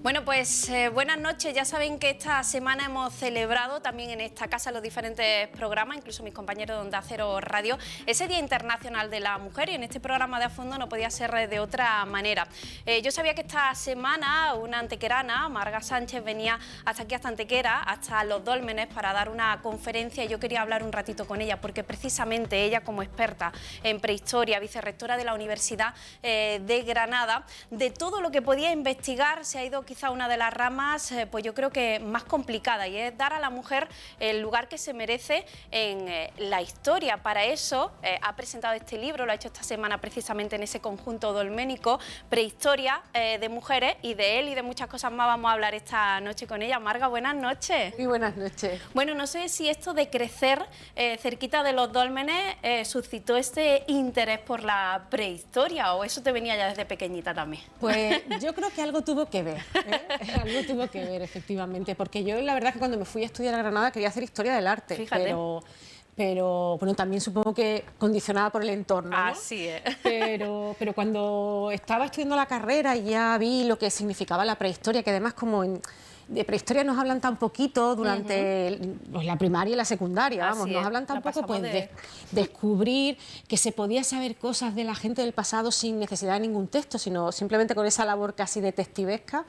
Bueno, pues buenas noches. Ya saben que esta semana hemos celebrado también en esta casa los diferentes programas, incluso mis compañeros de Onda Cero Radio, ese Día Internacional de la Mujer, y en este programa de A Fondo no podía ser de otra manera. Yo sabía que esta semana una antequerana, Marga Sánchez, venía hasta aquí, hasta Antequera, hasta Los Dólmenes, para dar una conferencia, y yo quería hablar un ratito con ella, porque precisamente ella, como experta en prehistoria, vicerrectora de la Universidad de Granada, de todo lo que podía investigar, se ha ido quizá una de las ramas, pues yo creo que más complicada, y es dar a la mujer el lugar que se merece en la historia. Para eso ha presentado este libro, lo ha hecho esta semana precisamente en ese conjunto dolménico, Prehistoria de Mujeres, y de él y de muchas cosas más vamos a hablar esta noche con ella. Marga, buenas noches. Muy buenas noches. Bueno, no sé si esto de crecer cerquita de los dólmenes suscitó este interés por la prehistoria, o eso te venía ya desde pequeñita también. Pues yo creo que algo tuvo que ver, algo tuvo que ver, efectivamente, porque yo la verdad que cuando me fui a estudiar a Granada quería hacer historia del arte. Fíjate. Pero bueno, también supongo que condicionada por el entorno, ¿no? Así es. Pero cuando estaba estudiando la carrera ya vi lo que significaba la prehistoria, que además de prehistoria nos hablan tan poquito durante pues, la primaria y la secundaria, vamos, Así nos es, hablan tan la poco pues, pasamos de descubrir que se podía saber cosas de la gente del pasado sin necesidad de ningún texto, sino simplemente con esa labor casi detectivesca,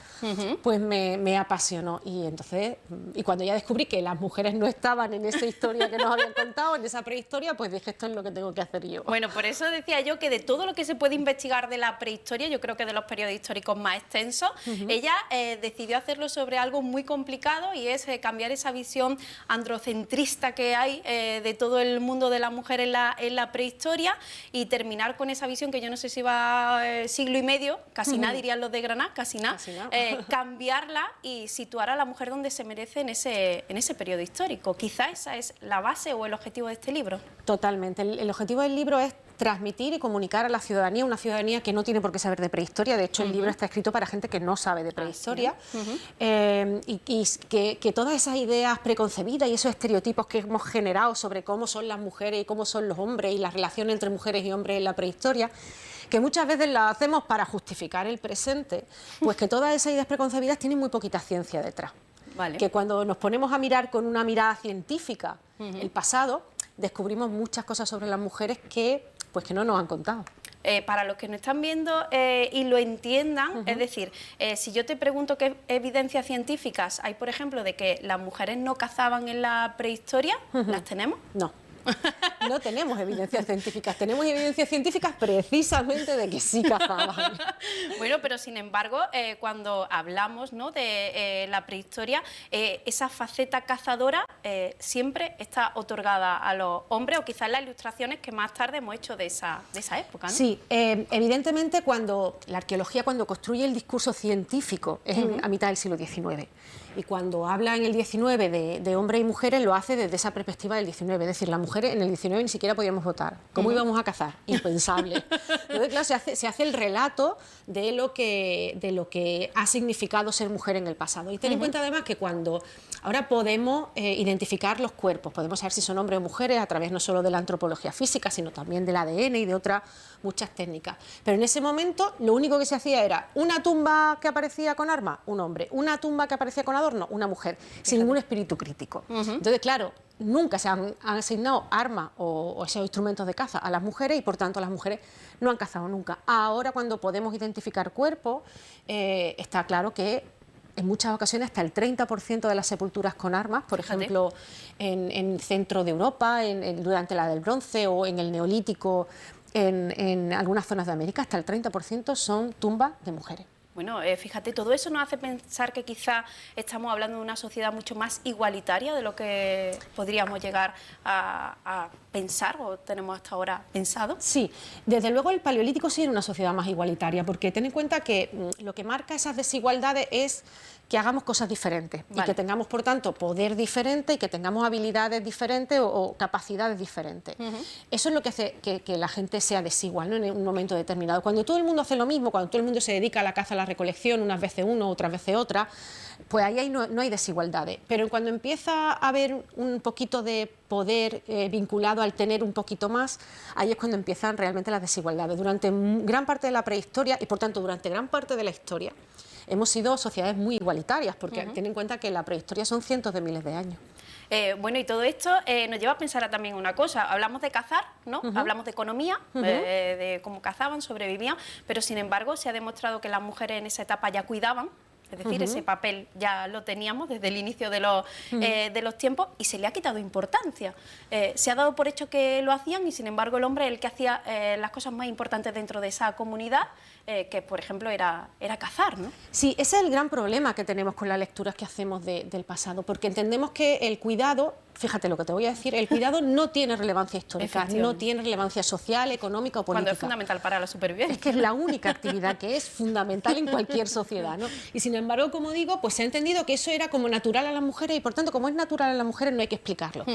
pues me apasionó. Y entonces, y cuando ya descubrí que las mujeres no estaban en esa historia que nos habían contado, en esa prehistoria, pues dije, esto es lo que tengo que hacer yo. Bueno, por eso decía yo que de todo lo que se puede investigar de la prehistoria, yo creo que de los periodos históricos más extensos, ella decidió hacerlo sobre algo muy complicado, y es cambiar esa visión androcentrista que hay de todo el mundo de la mujer en la prehistoria, y terminar con esa visión que yo no sé si va siglo y medio, casi nada, dirían los de Granada, casi nada, cambiarla y situar a la mujer donde se merece en ese periodo histórico. Quizá esa es la base o el objetivo de este libro. Totalmente. El objetivo del libro es transmitir y comunicar a la ciudadanía, una ciudadanía que no tiene por qué saber de prehistoria. De hecho, el libro está escrito para gente que no sabe de prehistoria, y que todas esas ideas preconcebidas y esos estereotipos que hemos generado sobre cómo son las mujeres y cómo son los hombres y la relación entre mujeres y hombres en la prehistoria, que muchas veces las hacemos para justificar el presente, pues que todas esas ideas preconcebidas tienen muy poquita ciencia detrás. Vale. Que cuando nos ponemos a mirar con una mirada científica el pasado, descubrimos muchas cosas sobre las mujeres que no nos han contado. Para los que nos están viendo y lo entiendan, es decir, si yo te pregunto qué evidencias científicas hay, por ejemplo, de que las mujeres no cazaban en la prehistoria, ¿las tenemos? No. No tenemos evidencias científicas, tenemos evidencias científicas precisamente de que sí cazaban. Bueno, pero sin embargo, cuando hablamos, ¿no?, de la prehistoria, esa faceta cazadora siempre está otorgada a los hombres, o quizás las ilustraciones que más tarde hemos hecho de esa época, ¿no? Sí, evidentemente cuando la arqueología, cuando construye el discurso científico, es a mitad del siglo XIX. Y cuando habla en el XIX de hombres y mujeres, lo hace desde esa perspectiva del XIX. Es decir, las mujeres en el XIX ni siquiera podíamos votar. ¿Cómo íbamos a cazar? Impensable. Entonces, claro, se hace el relato de lo que ha significado ser mujer en el pasado. Y ten en cuenta además que cuando ahora podemos identificar los cuerpos, podemos saber si son hombres o mujeres a través no solo de la antropología física, sino también del ADN y de otras muchas técnicas. Pero en ese momento lo único que se hacía era una tumba que aparecía con arma, un hombre, una tumba que aparecía con adorno, una mujer, sin ningún espíritu crítico. Entonces, claro, nunca se han asignado armas o esos instrumentos de caza a las mujeres, y por tanto las mujeres no han cazado nunca. Ahora, cuando podemos identificar cuerpos, está claro que en muchas ocasiones hasta el 30% de las sepulturas con armas, por ejemplo, en el centro de Europa, durante la del Bronce, o en el Neolítico, en algunas zonas de América, hasta el 30% son tumbas de mujeres. Bueno, fíjate, todo eso nos hace pensar que quizá estamos hablando de una sociedad mucho más igualitaria de lo que podríamos llegar a pensar o tenemos hasta ahora pensado. Sí, desde luego el Paleolítico sí era una sociedad más igualitaria, porque ten en cuenta que lo que marca esas desigualdades es que hagamos cosas diferentes, y que tengamos, por tanto, poder diferente, y que tengamos habilidades diferentes o capacidades diferentes. Eso es lo que hace que la gente sea desigual, ¿no?, en un momento determinado. Cuando todo el mundo hace lo mismo, cuando todo el mundo se dedica a la caza, a la recolección, unas veces uno, otras veces otra, pues ahí no hay desigualdades. Pero cuando empieza a haber un poquito de poder vinculado al tener un poquito más, ahí es cuando empiezan realmente las desigualdades. Durante gran parte de la prehistoria, y por tanto durante gran parte de la historia, hemos sido sociedades muy igualitarias, porque ten en cuenta que la prehistoria son cientos de miles de años. Bueno, y todo esto nos lleva a pensar también una cosa. Hablamos de cazar, ¿no? Hablamos de economía, de cómo cazaban, sobrevivían, pero sin embargo se ha demostrado que las mujeres en esa etapa ya cuidaban. Es decir, ese papel ya lo teníamos desde el inicio de los tiempos y se le ha quitado importancia. Se ha dado por hecho que lo hacían y, sin embargo, el hombre es el que hacía las cosas más importantes dentro de esa comunidad, que, por ejemplo, era cazar, ¿no? Sí, ese es el gran problema que tenemos con las lecturas que hacemos del pasado, porque entendemos que el cuidado, fíjate lo que te voy a decir, el cuidado no tiene relevancia histórica, no tiene relevancia social, económica o política. Cuando es fundamental para la supervivencia. Es que es la única actividad que es fundamental en cualquier sociedad, ¿no? Y sin embargo, como digo, pues se ha entendido que eso era como natural a las mujeres y por tanto, como es natural a las mujeres, no hay que explicarlo.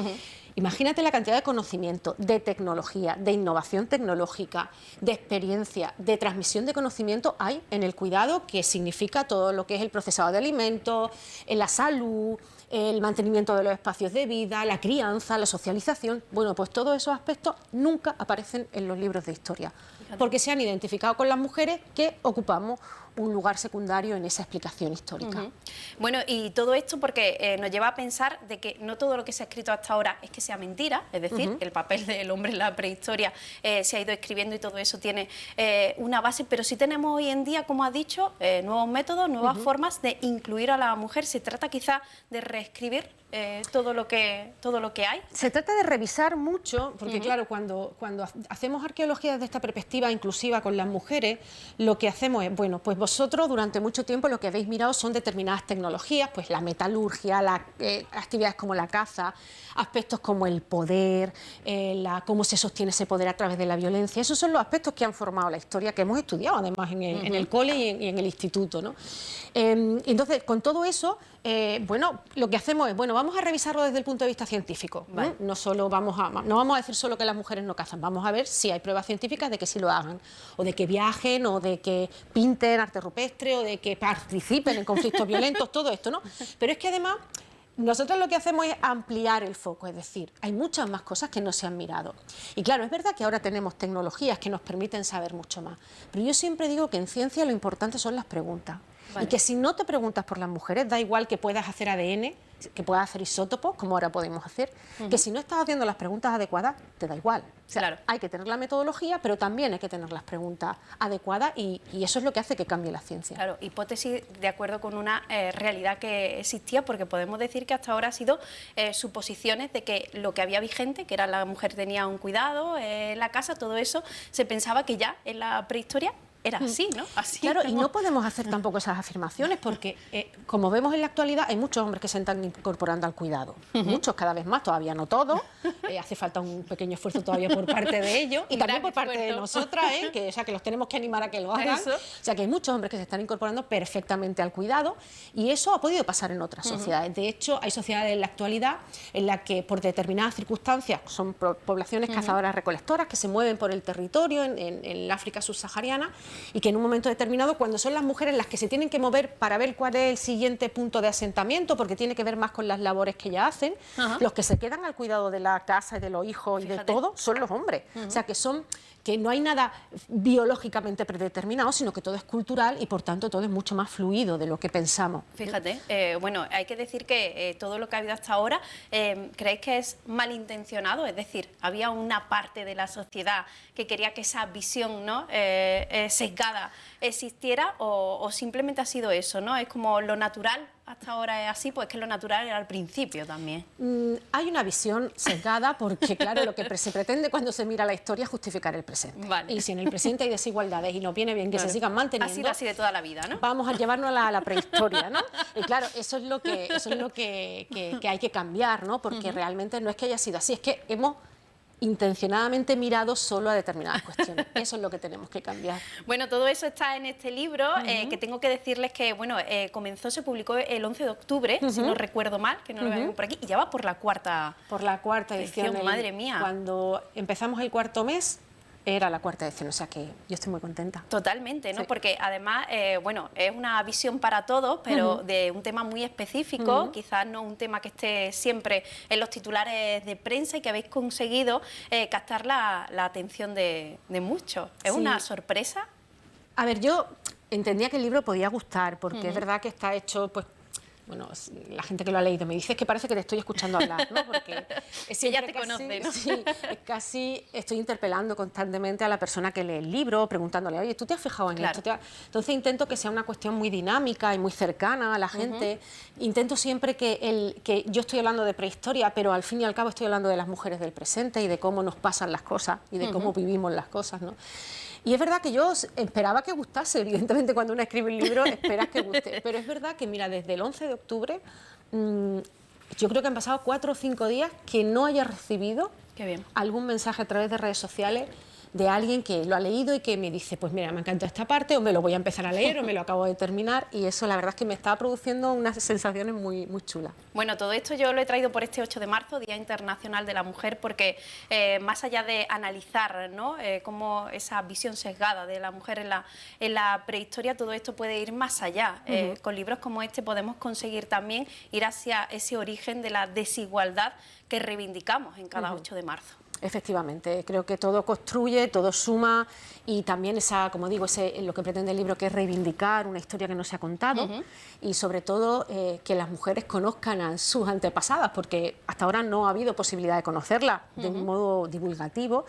Imagínate la cantidad de conocimiento, de tecnología, de innovación tecnológica, de experiencia, de transmisión de conocimiento hay en el cuidado, que significa todo lo que es el procesado de alimentos, en la salud, el mantenimiento de los espacios de vida, la crianza, la socialización. Bueno, pues todos esos aspectos nunca aparecen en los libros de historia, porque se han identificado con las mujeres que ocupamos un lugar secundario en esa explicación histórica. Bueno, y todo esto porque nos lleva a pensar de que no todo lo que se ha escrito hasta ahora es que sea mentira, es decir, el papel del hombre en la prehistoria se ha ido escribiendo y todo eso tiene una base, pero sí tenemos hoy en día, como has dicho, nuevos métodos, nuevas formas de incluir a la mujer. Se trata quizá de reescribir todo lo que hay. Se trata de revisar mucho, porque claro, cuando hacemos arqueología desde esta perspectiva inclusiva con las mujeres, lo que hacemos es, bueno, pues vosotros durante mucho tiempo lo que habéis mirado son determinadas tecnologías, pues la metalurgia, actividades como la caza, aspectos como el poder, cómo se sostiene ese poder a través de la violencia. Esos son los aspectos que han formado la historia, que hemos estudiado además en el cole y en el instituto, ¿no? Entonces, con todo eso, bueno, lo que hacemos es, bueno, vamos a revisarlo desde el punto de vista científico. Vale. No vamos a decir solo que las mujeres no cazan, vamos a ver si hay pruebas científicas de que sí lo hagan, o de que viajen, o de que pinten arte rupestre, o de que participen en conflictos violentos, todo esto, ¿no? Pero es que además nosotros lo que hacemos es ampliar el foco, es decir, hay muchas más cosas que no se han mirado. Y claro, es verdad que ahora tenemos tecnologías que nos permiten saber mucho más, pero yo siempre digo que en ciencia lo importante son las preguntas. Vale. Y que si no te preguntas por las mujeres, da igual que puedas hacer ADN, que puedas hacer isótopos, como ahora podemos hacer, que si no estás haciendo las preguntas adecuadas, te da igual. O sea, claro, hay que tener la metodología, pero también hay que tener las preguntas adecuadas y eso es lo que hace que cambie la ciencia. Claro, hipótesis de acuerdo con una realidad que existía, porque podemos decir que hasta ahora ha sido suposiciones de que lo que había vigente, que era la mujer tenía un cuidado en la casa, todo eso, se pensaba que ya en la prehistoria era así, ¿no? Así. Claro, y no podemos hacer tampoco esas afirmaciones porque, como vemos en la actualidad, hay muchos hombres que se están incorporando al cuidado. Muchos, cada vez más, todavía no todos. Hace falta un pequeño esfuerzo todavía por parte de ellos y también por parte de nosotras, que los tenemos que animar a que lo hagan. Eso. O sea, que hay muchos hombres que se están incorporando perfectamente al cuidado y eso ha podido pasar en otras sociedades. De hecho, hay sociedades en la actualidad en las que, por determinadas circunstancias, son poblaciones cazadoras-recolectoras que se mueven por el territorio en el África subsahariana, y que en un momento determinado, cuando son las mujeres las que se tienen que mover para ver cuál es el siguiente punto de asentamiento, porque tiene que ver más con las labores que ellas hacen, los que se quedan al cuidado de la casa y de los hijos y de todo son los hombres. O sea, que no hay nada biológicamente predeterminado, sino que todo es cultural y por tanto todo es mucho más fluido de lo que pensamos. Fíjate, bueno, hay que decir que todo lo que ha habido hasta ahora, ¿creéis que es malintencionado? Es decir, había una parte de la sociedad que quería que esa visión, ¿no?, sesgada existiera, o simplemente ha sido eso, ¿no? Es como lo natural hasta ahora es así, pues que lo natural era al principio también. Hay una visión sesgada porque, claro, lo que se pretende cuando se mira la historia es justificar el presente. Vale. Y si en el presente hay desigualdades y nos viene bien que se sigan manteniendo... Ha sido así de toda la vida, ¿no? Vamos a llevárnosla a la prehistoria, ¿no? Y claro, eso es lo que hay que cambiar, ¿no? Porque realmente no es que haya sido así, es que hemos intencionadamente mirado solo a determinadas cuestiones. Eso es lo que tenemos que cambiar. Bueno, todo eso está en este libro, que tengo que decirles que, bueno, se publicó el 11 de octubre, si no recuerdo mal, que no lo vemos por aquí, y ya va por la cuarta... Por la cuarta edición. Madre mía. Cuando empezamos el cuarto mes, era la cuarta edición, o sea que yo estoy muy contenta. Totalmente, ¿no? Sí. Porque además, bueno, es una visión para todos, pero de un tema muy específico, quizás no un tema que esté siempre en los titulares de prensa y que habéis conseguido captar la atención de muchos. ¿Es una sorpresa? A ver, yo entendía que el libro podía gustar, porque es verdad que está hecho, pues, bueno, la gente que lo ha leído me dice que parece que te estoy escuchando hablar, ¿no? Porque ya te conoce, ¿no? Sí, casi estoy interpelando constantemente a la persona que lee el libro, preguntándole, oye, ¿tú te has fijado en esto? Entonces intento que sea una cuestión muy dinámica y muy cercana a la gente. Intento siempre que yo estoy hablando de prehistoria, pero al fin y al cabo estoy hablando de las mujeres del presente y de cómo nos pasan las cosas y de cómo vivimos las cosas, ¿no? Y es verdad que yo esperaba que gustase, evidentemente cuando uno escribe un libro esperas que guste, pero es verdad que mira, desde el 11 de octubre yo creo que han pasado 4 o 5 días que no haya recibido algún mensaje a través de redes sociales de alguien que lo ha leído y que me dice, pues mira, me encanta esta parte, o me lo voy a empezar a leer, o me lo acabo de terminar, y eso la verdad es que me está produciendo unas sensaciones muy, muy chulas. Bueno, todo esto yo lo he traído por este 8 de marzo, Día Internacional de la Mujer, porque más allá de analizar, ¿no?, cómo esa visión sesgada de la mujer en la prehistoria, todo esto puede ir más allá. Con libros como este podemos conseguir también ir hacia ese origen de la desigualdad que reivindicamos en cada 8 de marzo. Efectivamente, creo que todo construye, todo suma y también como digo, lo que pretende el libro, que es reivindicar una historia que no se ha contado y sobre todo que las mujeres conozcan a sus antepasadas, porque hasta ahora no ha habido posibilidad de conocerlas de un modo divulgativo.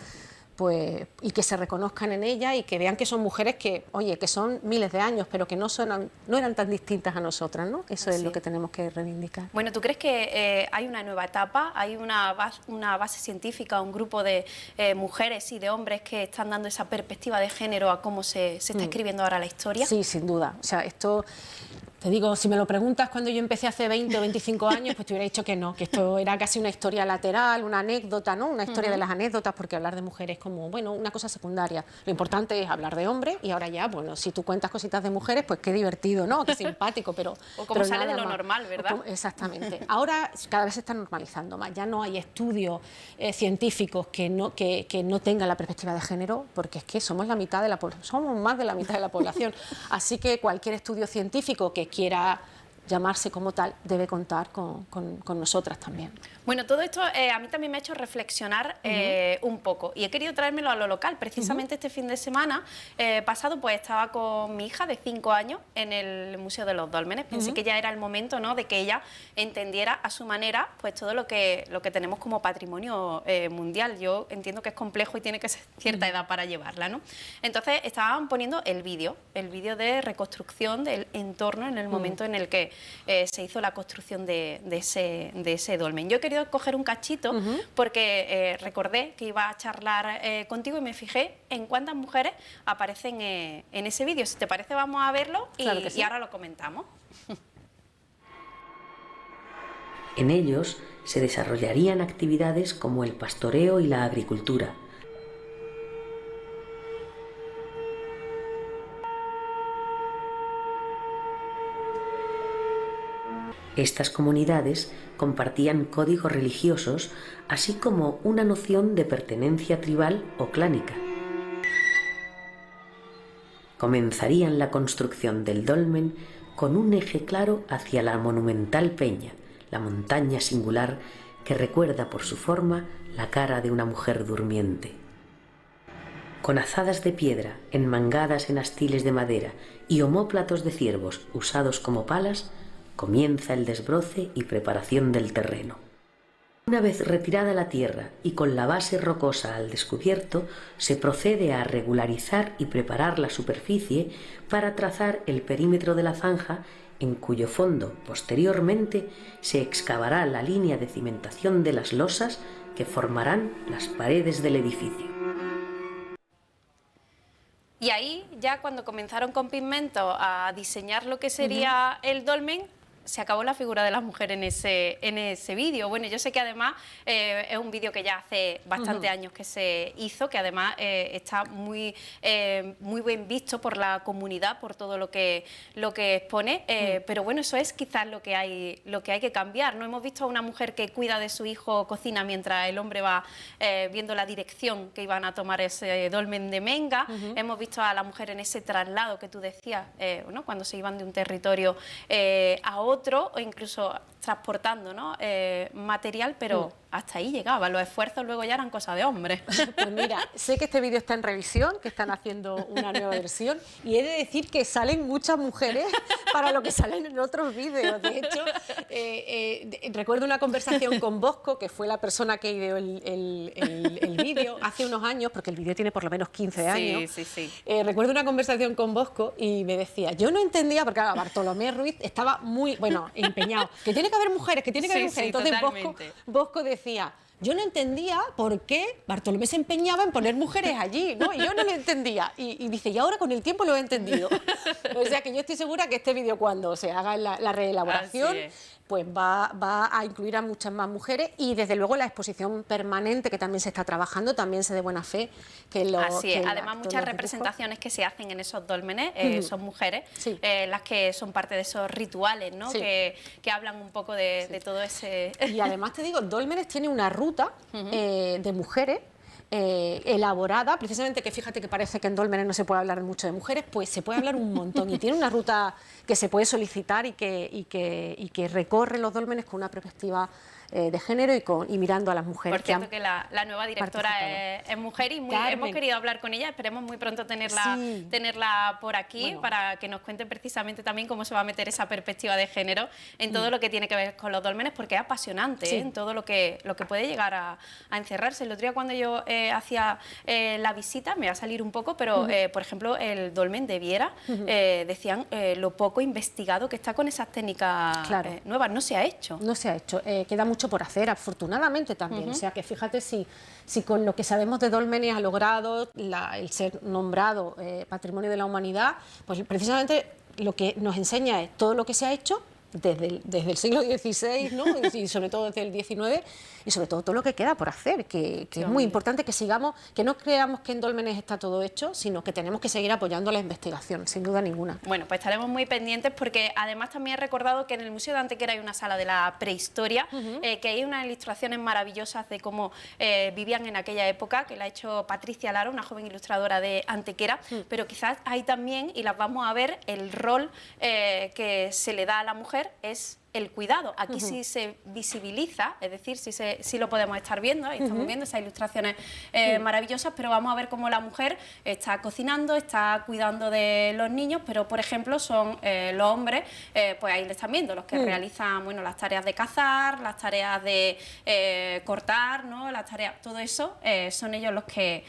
Pues, y que se reconozcan en ella y que vean que son mujeres que, oye, que son miles de años, pero que no eran tan distintas a nosotras, ¿no? Eso es lo que tenemos que reivindicar. Bueno, ¿tú crees que hay una nueva etapa, hay una base científica, un grupo de mujeres y de hombres que están dando esa perspectiva de género a cómo se está escribiendo ahora la historia? Sí, sin duda. O sea, esto... Te digo, si me lo preguntas cuando yo empecé hace 20 o 25 años, pues te hubiera dicho que no, que esto era casi una historia lateral, una anécdota, ¿no? Una historia de las anécdotas, porque hablar de mujeres es como, bueno, una cosa secundaria. Lo importante es hablar de hombres y ahora ya, bueno, si tú cuentas cositas de mujeres, pues qué divertido, ¿no? Qué simpático, pero... O como sale de lo normal, ¿verdad? Exactamente. Ahora cada vez se está normalizando más, ya no hay estudios científicos que no tengan la perspectiva de género, porque es que somos la mitad de la población, somos más de la mitad de la población. Así que cualquier estudio científico que quiera llamarse como tal, debe contar con nosotras también. Bueno, todo esto a mí también me ha hecho reflexionar un poco y he querido traérmelo a lo local. Precisamente este fin de semana pasado pues estaba con mi hija de 5 años en el Museo de los Dólmenes. Pensé que ya era el momento, ¿no?, de que ella entendiera a su manera pues todo lo que tenemos como patrimonio mundial. Yo entiendo que es complejo y tiene que ser cierta edad para llevarla, ¿no? Entonces estaban poniendo el vídeo de reconstrucción del entorno en el momento en el que se hizo la construcción de ese dolmen. Yo he querido coger un cachito porque recordé que iba a charlar contigo y me fijé en cuántas mujeres aparecen en ese vídeo. Si te parece, vamos a verlo y ahora lo comentamos. En ellos se desarrollarían actividades como el pastoreo y la agricultura. Estas comunidades compartían códigos religiosos, así como una noción de pertenencia tribal o clánica. Comenzarían la construcción del dolmen con un eje claro hacia la monumental peña, la montaña singular que recuerda por su forma la cara de una mujer durmiente. Con azadas de piedra, enmangadas en astiles de madera y omóplatos de ciervos usados como palas, comienza el desbroce y preparación del terreno. Una vez retirada la tierra y con la base rocosa al descubierto, se procede a regularizar y preparar la superficie para trazar el perímetro de la zanja, en cuyo fondo, posteriormente, se excavará la línea de cimentación de las losas que formarán las paredes del edificio. Y ahí, ya cuando comenzaron con Pigmento a diseñar lo que sería el dolmen, se acabó la figura de la mujer en ese vídeo. Bueno, yo sé que además es un vídeo que ya hace bastante años que se hizo, que además está muy bien visto por la comunidad, por todo lo que expone, pero bueno, eso es quizás lo que hay que cambiar. No hemos visto a una mujer que cuida de su hijo, cocina, mientras el hombre va viendo la dirección que iban a tomar ese dolmen de Menga. Hemos visto a la mujer en ese traslado que tú decías, ¿no?, cuando se iban de un territorio a otro, o incluso transportando, ¿no? Material, pero hasta ahí llegaba. Los esfuerzos luego ya eran cosa de hombres. Pues mira, sé que este vídeo está en revisión, que están haciendo una nueva versión, y he de decir que salen muchas mujeres para lo que salen en otros vídeos. De hecho, recuerdo una conversación con Bosco, que fue la persona que ideó el vídeo hace unos años, porque el vídeo tiene por lo menos 15 años. Sí. Recuerdo una conversación con Bosco y me decía, yo no entendía, porque claro, Bartolomé Ruiz estaba muy, empeñado, que tiene que haber mujeres, que tiene que haber mujeres. Entonces Bosco decía, yo no entendía por qué Bartolomé se empeñaba en poner mujeres allí, ¿no? Y yo no lo entendía. Y dice, y ahora con el tiempo lo he entendido. O sea que yo estoy segura que este vídeo, cuando se haga la reelaboración, pues va a incluir a muchas más mujeres, y desde luego la exposición permanente, que también se está trabajando, también sé de buena fe que lo... Así es. Además, muchas representaciones que se hacen en esos dólmenes son mujeres, las que son parte de esos rituales, ¿no? Que hablan un poco de todo ese... Y además te digo, Dólmenes tiene una ruta de mujeres elaborada, precisamente, que fíjate que parece que en Dólmenes no se puede hablar mucho de mujeres, pues se puede hablar un montón, y tiene una ruta que se puede solicitar y que recorre los dólmenes con una perspectiva de género y mirando a las mujeres. Por cierto, que la nueva directora es mujer, y hemos querido hablar con ella, esperemos muy pronto tenerla por aquí, para que nos cuente precisamente también cómo se va a meter esa perspectiva de género en todo lo que tiene que ver con los dólmenes, porque es apasionante, en todo lo que puede llegar a encerrarse. El otro día, cuando yo hacía la visita, me va a salir un poco, pero por ejemplo el dolmen de Viera, decían lo poco investigado que está con esas técnicas nuevas. No se ha hecho. No se ha hecho, queda mucho por hacer, afortunadamente también. O sea que fíjate, si con lo que sabemos de Dólmenes ha logrado el ser nombrado Patrimonio de la Humanidad, pues precisamente lo que nos enseña es todo lo que se ha hecho desde el siglo XVI, ¿no? Y sobre todo desde el XIX, y sobre todo lo que queda por hacer, que es muy importante que sigamos, que no creamos que en Dólmenes está todo hecho, sino que tenemos que seguir apoyando la investigación, sin duda ninguna. Bueno, pues estaremos muy pendientes, porque además también he recordado que en el Museo de Antequera hay una sala de la prehistoria, que hay unas ilustraciones maravillosas de cómo vivían en aquella época, que la ha hecho Patricia Lara, una joven ilustradora de Antequera, pero quizás hay también, y las vamos a ver, el rol que se le da a la mujer es el cuidado. Aquí sí se visibiliza, es decir, sí lo podemos estar viendo, ahí estamos viendo esas ilustraciones maravillosas, pero vamos a ver cómo la mujer está cocinando, está cuidando de los niños, pero por ejemplo son los hombres, pues ahí le están viendo, los que realizan, bueno, las tareas de cazar, las tareas de cortar, ¿no? Las tareas, todo eso son ellos los que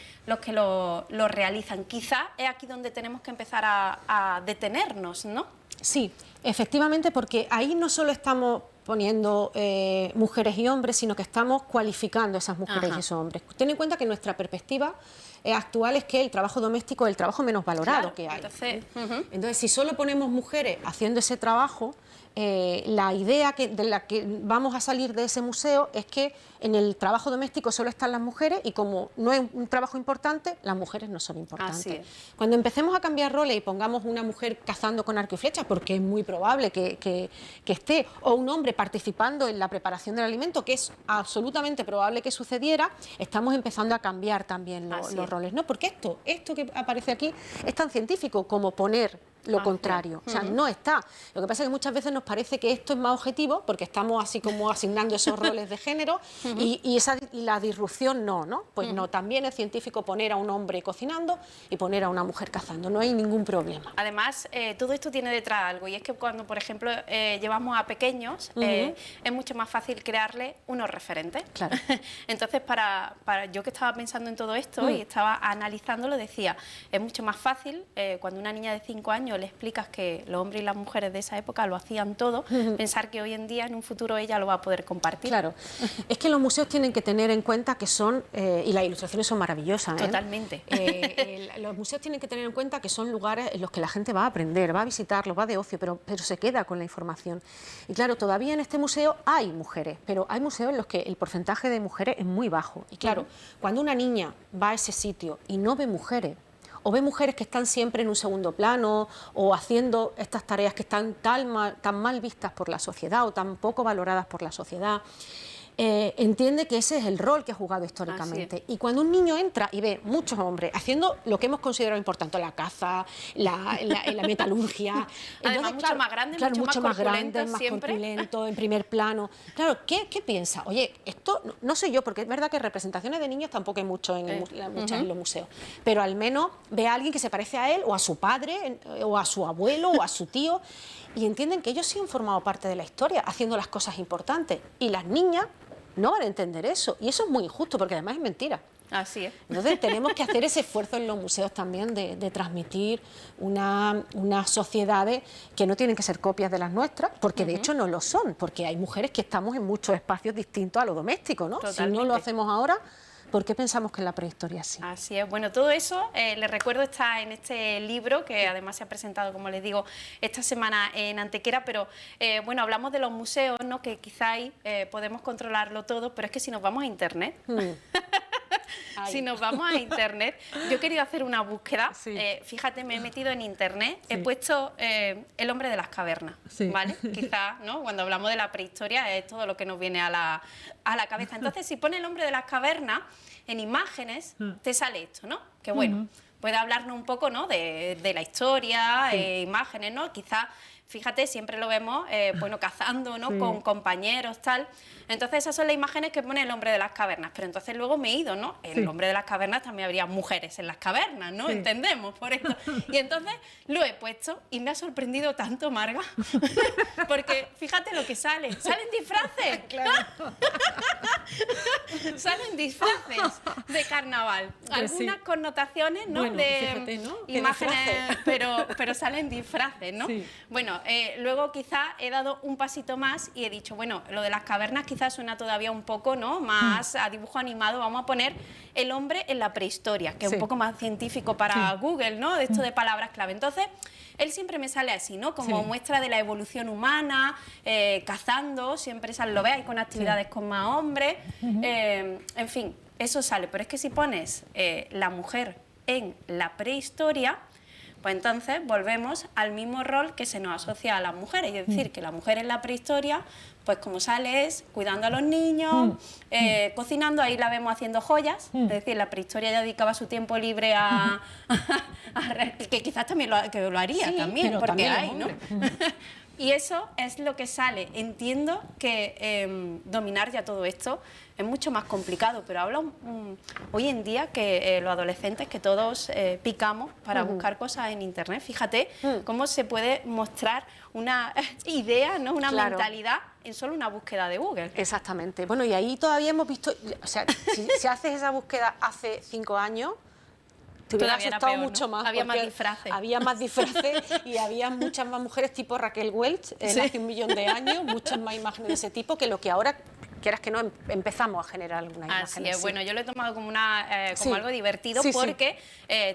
lo realizan. Quizás es aquí donde tenemos que empezar a detenernos, ¿no? Sí, efectivamente, porque ahí no solo estamos poniendo mujeres y hombres, sino que estamos cualificando a esas mujeres y esos hombres. Ten en cuenta que nuestra perspectiva actual es que el trabajo doméstico es el trabajo menos valorado que hay. Entonces, si solo ponemos mujeres haciendo ese trabajo, la idea de la que vamos a salir de ese museo es que en el trabajo doméstico solo están las mujeres, y como no es un trabajo importante, las mujeres no son importantes. Cuando empecemos a cambiar roles y pongamos una mujer cazando con arco y flecha, porque es muy probable que esté, o un hombre participando en la preparación del alimento, que es absolutamente probable que sucediera, estamos empezando a cambiar también los roles, ¿no? Porque esto que aparece aquí es tan científico como poner lo contrario, o sea, no está. Lo que pasa es que muchas veces nos parece que esto es más objetivo, porque estamos así como asignando esos roles de género, y la disrupción no. Pues no, también es científico poner a un hombre cocinando y poner a una mujer cazando, no hay ningún problema. Además, todo esto tiene detrás algo, y es que cuando, por ejemplo, llevamos a pequeños, es mucho más fácil crearle unos referentes. Claro. Entonces, para yo que estaba pensando en todo esto y estaba analizándolo, decía, es mucho más fácil cuando una niña de 5 años le explicas que los hombres y las mujeres de esa época lo hacían todo, pensar que hoy en día, en un futuro, ella lo va a poder compartir. Claro, es que los museos tienen que tener en cuenta que son, y las ilustraciones son maravillosas, Totalmente. Los museos tienen que tener en cuenta que son lugares en los que la gente va a aprender, va a visitarlos, va de ocio, pero se queda con la información. Y claro, todavía en este museo hay mujeres, pero hay museos en los que el porcentaje de mujeres es muy bajo. Y claro, cuando una niña va a ese sitio y no ve mujeres, o ve mujeres que están siempre en un segundo plano, o haciendo estas tareas que están tan mal vistas por la sociedad, o tan poco valoradas por la sociedad, entiende que ese es el rol que ha jugado históricamente. Y cuando un niño entra y ve muchos hombres haciendo lo que hemos considerado importante, la caza, la metalurgia, además mucho más grande, mucho más grande, más corpulento, en primer plano. Claro, ¿qué piensa? Oye, esto no sé yo, porque es verdad que representaciones de niños tampoco hay mucho muchas en los museos, pero al menos ve a alguien que se parece a él, o a su padre, o a su abuelo, o a su tío, y entienden que ellos sí han formado parte de la historia, haciendo las cosas importantes. Y las niñas no van a entender eso, y eso es muy injusto, porque además es mentira. Así es. Entonces tenemos que hacer ese esfuerzo en los museos también de transmitir unas sociedades que no tienen que ser copias de las nuestras, porque de hecho no lo son, porque hay mujeres que estamos en muchos espacios distintos a lo doméstico, ¿no? Totalmente. Si no lo hacemos ahora, ¿por qué pensamos que en la prehistoria sí? Así es. Bueno, todo eso, les recuerdo, está en este libro, que además se ha presentado, como les digo, esta semana en Antequera, pero bueno, hablamos de los museos, ¿no? Que quizá ahí podemos controlarlo todo, pero es que si nos vamos a Internet... Si nos vamos a Internet, yo he querido hacer una búsqueda, fíjate, me he metido en Internet, he puesto el hombre de las cavernas, ¿vale? Quizás, ¿no? Cuando hablamos de la prehistoria es todo lo que nos viene a la cabeza. Entonces, si pone el hombre de las cavernas en imágenes, te sale esto, ¿no? Que bueno, puede hablarnos un poco, ¿no? de la historia, imágenes, ¿no? Quizás, fíjate, siempre lo vemos, bueno, cazando, ¿no? Con compañeros, tal. Entonces esas son las imágenes que pone el hombre de las cavernas. Pero entonces luego me he ido, ¿no? El hombre de las cavernas también habría mujeres en las cavernas, ¿no? Entendemos por esto. Y entonces lo he puesto y me ha sorprendido tanto, Marga, porque fíjate lo que sale. ¡Salen disfraces! Claro. Salen disfraces de carnaval. Pues algunas connotaciones, ¿no? Bueno, de fíjate, ¿no? imágenes, pero salen disfraces, ¿no? Bueno, luego quizá he dado un pasito más y he dicho, bueno, lo de las cavernas quizás suena todavía un poco, ¿no? Más a dibujo animado. Vamos a poner el hombre en la prehistoria, que es un poco más científico para Google, ¿no? De esto de palabras clave. Entonces, él siempre me sale así, ¿no? Como muestra de la evolución humana, cazando, siempre lo veis, con actividades con más hombres, en fin, eso sale. Pero es que si pones la mujer en la prehistoria, pues entonces volvemos al mismo rol que se nos asocia a las mujeres, es decir, que la mujer en la prehistoria, pues como sale es cuidando a los niños, cocinando, ahí la vemos haciendo joyas, es decir, la prehistoria ya dedicaba su tiempo libre que quizás también lo haría también, porque también hay, ¿no? Y eso es lo que sale. Entiendo que dominar ya todo esto es mucho más complicado, pero hablo hoy en día que los adolescentes, que todos picamos para buscar cosas en Internet. Fíjate cómo se puede mostrar una idea, ¿no? Una mentalidad en solo una búsqueda de Google. Exactamente. Bueno, y ahí todavía hemos visto, o sea, si haces esa búsqueda hace 5 años, te hubiera asustado peor, mucho más. Había más disfraces. Había más disfraces y había muchas más mujeres tipo Raquel Welch hace 1.000.000 de años, muchas más imágenes de ese tipo que lo que ahora, quieras que no, empezamos a generar alguna imagen así. Es, bueno, yo lo he tomado como algo divertido porque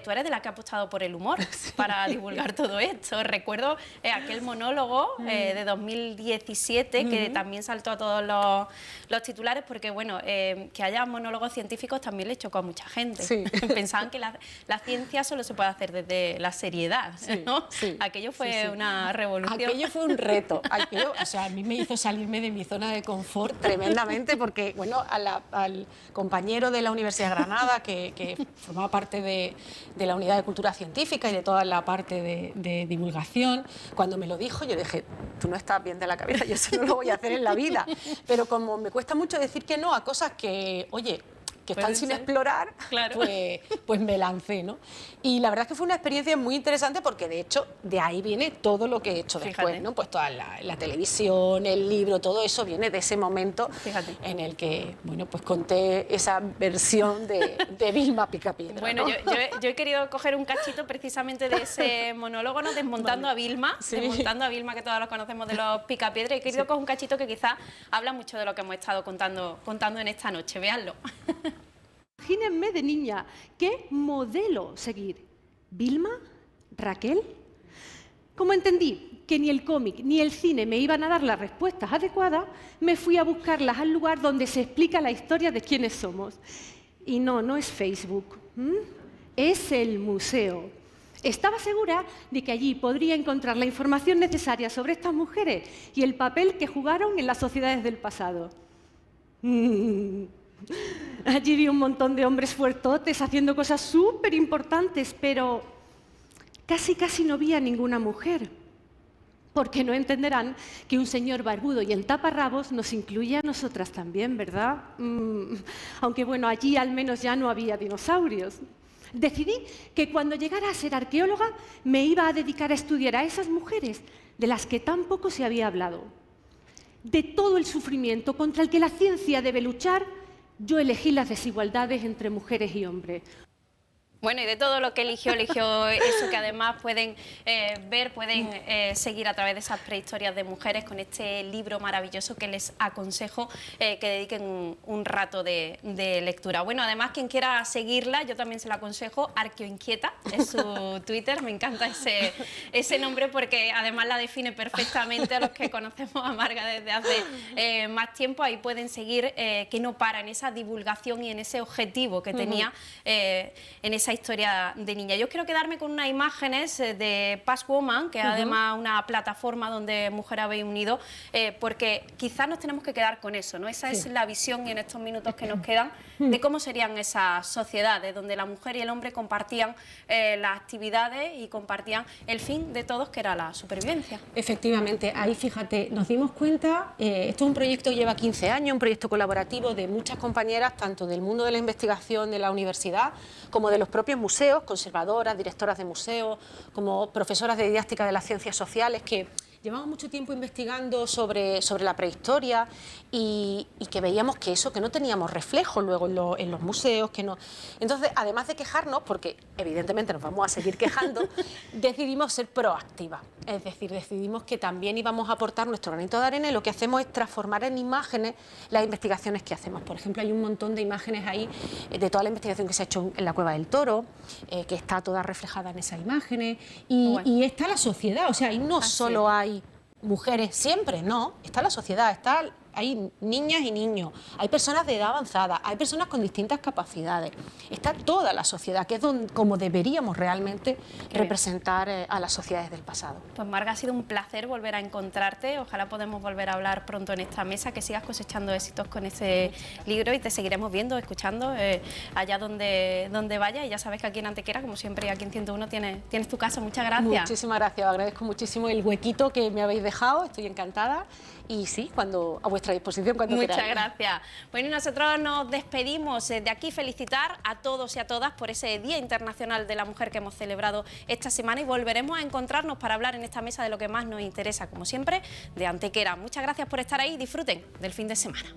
tú eres de la que ha apostado por el humor para divulgar todo esto. Recuerdo aquel monólogo de 2017 que también saltó a todos los titulares porque, bueno, que haya monólogos científicos también le chocó a mucha gente. Pensaban que la ciencia solo se puede hacer desde la seriedad, ¿no? Aquello fue una revolución. Aquello fue un reto. O sea, a mí me hizo salirme de mi zona de confort tremendamente porque, bueno, al compañero de la Universidad de Granada que formaba parte de la unidad de cultura científica y de toda la parte de divulgación, cuando me lo dijo yo dije, tú no estás bien de la cabeza, yo eso no lo voy a hacer en la vida, pero como me cuesta mucho decir que no a cosas que, oye, que están sin explorar, pues me lancé, ¿no? Y la verdad es que fue una experiencia muy interesante porque, de hecho, de ahí viene todo lo que he hecho después, ¿no? Pues toda la televisión, el libro, todo eso viene de ese momento en el que, bueno, pues conté esa versión de Vilma Picapiedra. Bueno, ¿no? yo he querido coger un cachito precisamente de ese monólogo, ¿no? Desmontando a Vilma, desmontando a Vilma, que todos los conocemos de los Picapiedra, y he querido coger un cachito que quizás habla mucho de lo que hemos estado contando en esta noche. Véanlo. Imagínense de niña, ¿qué modelo seguir? ¿Vilma? ¿Raquel? Como entendí que ni el cómic ni el cine me iban a dar las respuestas adecuadas, me fui a buscarlas al lugar donde se explica la historia de quiénes somos. Y no es Facebook, es el museo. Estaba segura de que allí podría encontrar la información necesaria sobre estas mujeres y el papel que jugaron en las sociedades del pasado. Allí vi un montón de hombres fuertotes haciendo cosas súper importantes, pero casi no vi a ninguna mujer. Porque no entenderán que un señor barbudo y en taparrabos nos incluye a nosotras también, ¿verdad? Aunque bueno, allí al menos ya no había dinosaurios. Decidí que cuando llegara a ser arqueóloga me iba a dedicar a estudiar a esas mujeres de las que tan poco se había hablado. De todo el sufrimiento contra el que la ciencia debe luchar, yo elegí las desigualdades entre mujeres y hombres. Bueno, y de todo lo que eligió eso que además pueden ver, pueden seguir a través de esas prehistorias de mujeres con este libro maravilloso que les aconsejo que dediquen un rato de lectura. Bueno, además quien quiera seguirla, yo también se la aconsejo, Arqueoinquieta, es su Twitter, me encanta ese nombre porque además la define perfectamente a los que conocemos a Marga desde hace más tiempo. Ahí pueden seguir que no para en esa divulgación y en ese objetivo que tenía en esa historia de niña. Yo quiero quedarme con unas imágenes de Past Woman, que es además una plataforma donde mujeres habéis unido, porque quizás nos tenemos que quedar con eso, ¿no? Esa es la visión, y en estos minutos que nos quedan, de cómo serían esas sociedades donde la mujer y el hombre compartían las actividades y compartían el fin de todos, que era la supervivencia. Efectivamente, ahí fíjate, nos dimos cuenta, esto es un proyecto que lleva 15 años, un proyecto colaborativo de muchas compañeras, tanto del mundo de la investigación de la universidad, como de los propios museos, conservadoras, directoras de museos, como profesoras de didáctica de las ciencias sociales, que llevamos mucho tiempo investigando sobre la prehistoria y que veíamos que eso, que no teníamos reflejo luego en los museos, que no. Entonces, además de quejarnos, porque evidentemente nos vamos a seguir quejando, decidimos ser proactivas. Es decir, decidimos que también íbamos a aportar nuestro granito de arena y lo que hacemos es transformar en imágenes las investigaciones que hacemos. Por ejemplo, hay un montón de imágenes ahí de toda la investigación que se ha hecho en la Cueva del Toro, que está toda reflejada en esas imágenes, y está la sociedad, o sea, ahí no solo hay mujeres siempre, no, está la sociedad, hay niñas y niños, hay personas de edad avanzada, hay personas con distintas capacidades, está toda la sociedad, que es como deberíamos realmente representar a las sociedades del pasado. Pues Marga, ha sido un placer volver a encontrarte, ojalá podamos volver a hablar pronto en esta mesa, que sigas cosechando éxitos con ese libro y te seguiremos viendo, escuchando allá donde vayas, y ya sabes que aquí en Antequera, como siempre, y aquí en 101 tienes tu casa. Muchas gracias. Muchísimas gracias, agradezco muchísimo el huequito que me habéis dejado, estoy encantada y sí, a vuestra disposición cuando queráis. Muchas gracias. Bueno, y nosotros nos despedimos de aquí, felicitar a todos y a todas por ese Día Internacional de la Mujer que hemos celebrado esta semana, y volveremos a encontrarnos para hablar en esta mesa de lo que más nos interesa, como siempre, de Antequera. Muchas gracias por estar ahí, disfruten del fin de semana.